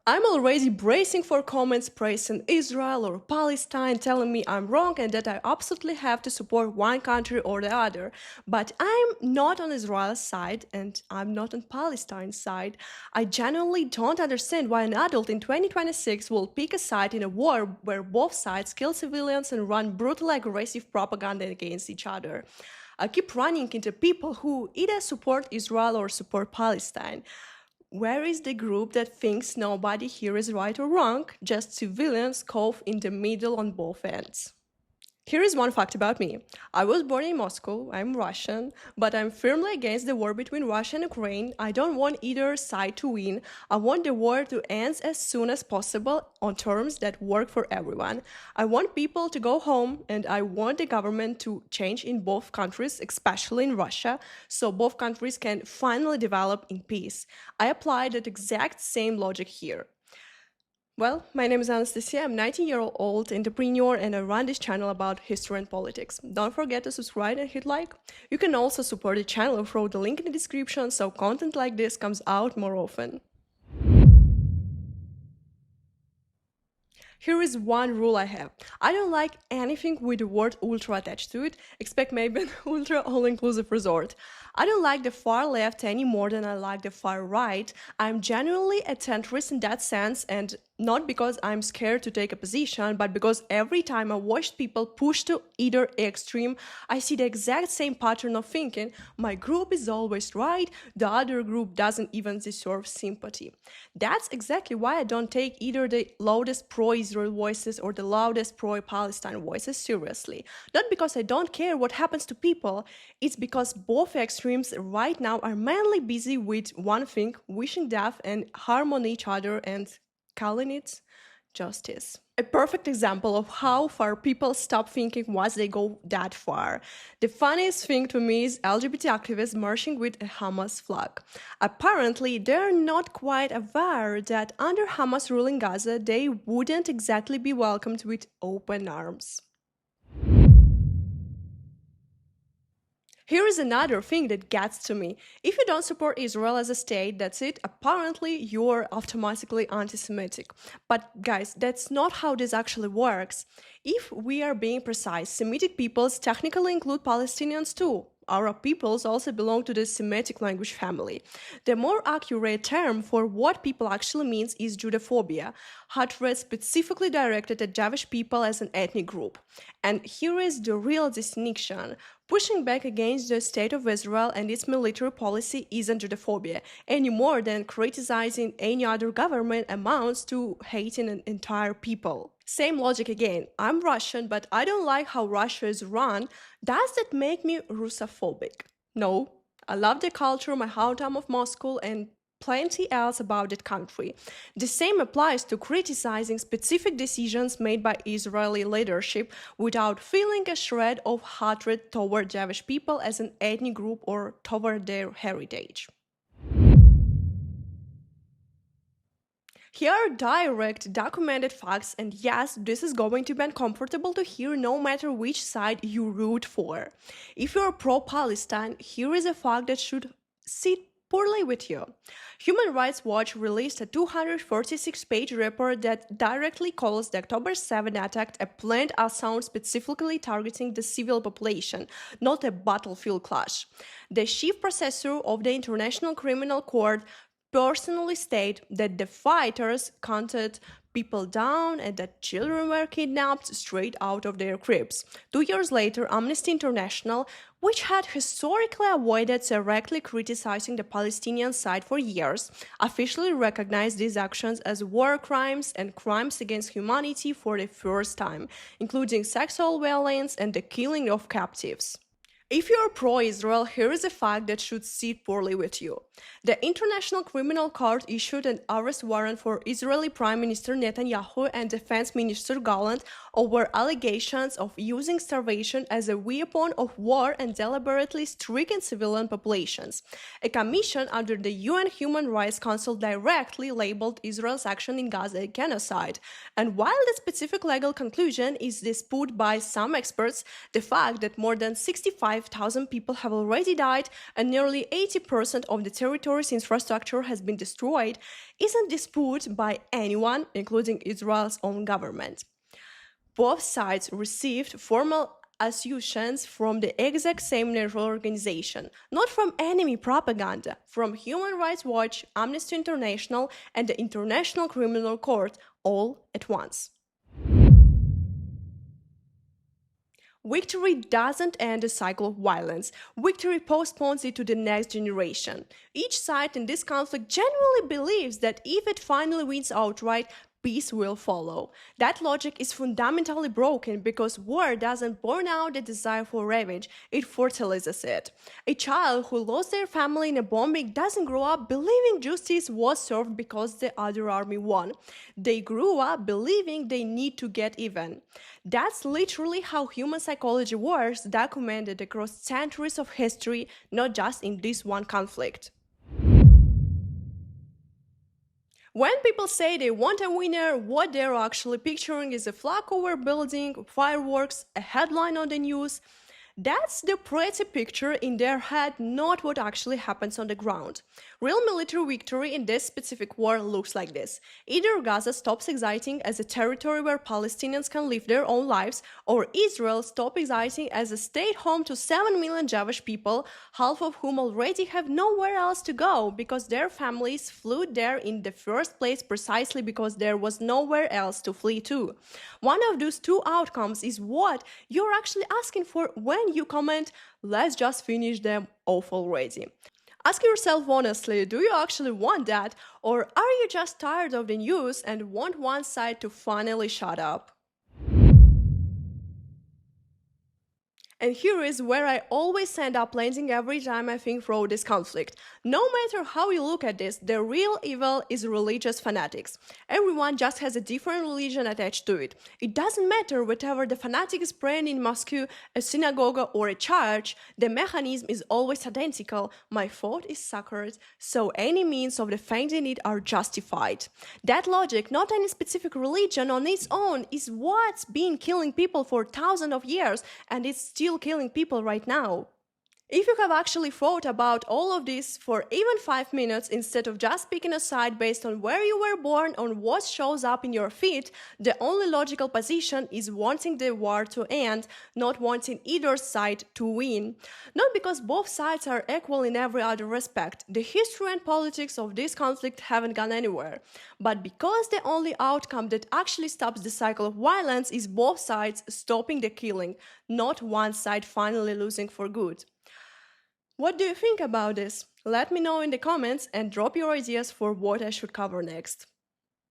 I'm already bracing for comments praising Israel or Palestine, telling me I'm wrong and that I absolutely have to support one country or the other. But I'm not on Israel's side and I'm not on Palestine's side. I genuinely don't understand why an adult in 2026 will pick a side in a war where both sides kill civilians and run brutal aggressive propaganda against each other. I keep running into people who either support Israel or support Palestine. Where is the group that thinks nobody here is right or wrong, just civilians caught in the middle on both ends? Here is one fact about me. I was born in Moscow, I'm Russian, but I'm firmly against the war between Russia and Ukraine. I don't want either side to win. I want the war to end as soon as possible on terms that work for everyone. I want people to go home and I want the government to change in both countries, especially in Russia, so both countries can finally develop in peace. I apply that exact same logic here. Well, my name is Anastasia. I'm 19-year-old entrepreneur and I run this channel about history and politics. Don't forget to subscribe and hit like. You can also support the channel through the link in the description so content like this comes out more often. Here is one rule I have. I don't like anything with the word ultra attached to it, expect maybe an ultra all-inclusive resort. I don't like the far left any more than I like the far right. I'm genuinely a centrist in that sense, and not because I'm scared to take a position, but because every time I watch people push to either extreme, I see the exact same pattern of thinking. My group is always right, the other group doesn't even deserve sympathy. That's exactly why I don't take either the loudest pro-Israel voices or the loudest pro-Palestine voices seriously. Not because I don't care what happens to people, it's because both extremes right now are mainly busy with one thing, wishing death and harm on each other and calling it justice. A perfect example of how far people stop thinking once they go that far. The funniest thing to me is LGBT activists marching with a Hamas flag. Apparently, they're not quite aware that under Hamas rule in Gaza, they wouldn't exactly be welcomed with open arms. Here is another thing that gets to me. If you don't support Israel as a state, that's it. Apparently, you're automatically anti Semitic. But guys, that's not how this actually works. If we are being precise, Semitic peoples technically include Palestinians too. Arab peoples also belong to the Semitic language family. The more accurate term for what people actually means is Judeophobia, hatred specifically directed at Jewish people as an ethnic group. And here is the real distinction. Pushing back against the state of Israel and its military policy isn't Judeophobia, any more than criticizing any other government amounts to hating an entire people. Same logic again. I'm Russian, but I don't like how Russia is run. Does that make me Russophobic? No. I love the culture, my hometown of Moscow, and plenty else about that country. The same applies to criticizing specific decisions made by Israeli leadership without feeling a shred of hatred toward Jewish people as an ethnic group or toward their heritage. Here are direct, documented facts, and yes, this is going to be uncomfortable to hear no matter which side you root for. If you're pro-Palestine, here is a fact that should sit poorly with you. Human Rights Watch released a 246-page report that directly calls the October 7 attack a planned assault specifically targeting the civil population, not a battlefield clash. The chief processor of the International Criminal Court personally state that the fighters hunted people down and that children were kidnapped straight out of their cribs. 2 years later, Amnesty International, which had historically avoided directly criticizing the Palestinian side for years, officially recognized these actions as war crimes and crimes against humanity for the first time, including sexual violence and the killing of captives. If you're pro-Israel, here is a fact that should sit poorly with you. The International Criminal Court issued an arrest warrant for Israeli Prime Minister Netanyahu and Defense Minister Gallant over allegations of using starvation as a weapon of war and deliberately striking civilian populations. A commission under the UN Human Rights Council directly labeled Israel's action in Gaza a genocide. And while the specific legal conclusion is disputed by some experts, the fact that more than 65 5,000 people have already died and nearly 80% of the territory's infrastructure has been destroyed, isn't disputed by anyone, including Israel's own government. Both sides received formal assurances from the exact same neutral organization, not from enemy propaganda, from Human Rights Watch, Amnesty International, and the International Criminal Court, all at once. Victory doesn't end a cycle of violence. Victory postpones it to the next generation. Each side in this conflict genuinely believes that if it finally wins outright, peace will follow. That logic is fundamentally broken because war doesn't burn out the desire for revenge, it fertilizes it. A child who lost their family in a bombing doesn't grow up believing justice was served because the other army won. They grew up believing they need to get even. That's literally how human psychology works, documented across centuries of history, not just in this one conflict. When people say they want a winner, what they're actually picturing is a flag over a building, fireworks, a headline on the news. That's the pretty picture in their head, not what actually happens on the ground. Real military victory in this specific war looks like this. Either Gaza stops existing as a territory where Palestinians can live their own lives, or Israel stops existing as a state home to 7 million Jewish people, half of whom already have nowhere else to go because their families flew there in the first place precisely because there was nowhere else to flee to. One of those two outcomes is what you're actually asking for when you comment, "Let's just finish them off already." Ask yourself honestly, do you actually want that, or are you just tired of the news and want one side to finally shut up? And here is where I always end up landing every time I think through this conflict. No matter how you look at this, the real evil is religious fanatics. Everyone just has a different religion attached to it. It doesn't matter whether the fanatic is praying in mosque, a synagogue, or a church, the mechanism is always identical. My faith is sacred, so any means of defending it are justified. That logic, not any specific religion on its own, is what's been killing people for thousands of years, and it's still killing people right now. If you have actually thought about all of this for even 5 minutes instead of just picking a side based on where you were born or what shows up in your feed, the only logical position is wanting the war to end, not wanting either side to win. Not because both sides are equal in every other respect, the history and politics of this conflict haven't gone anywhere, but because the only outcome that actually stops the cycle of violence is both sides stopping the killing, not one side finally losing for good. What do you think about this? Let me know in the comments and drop your ideas for what I should cover next.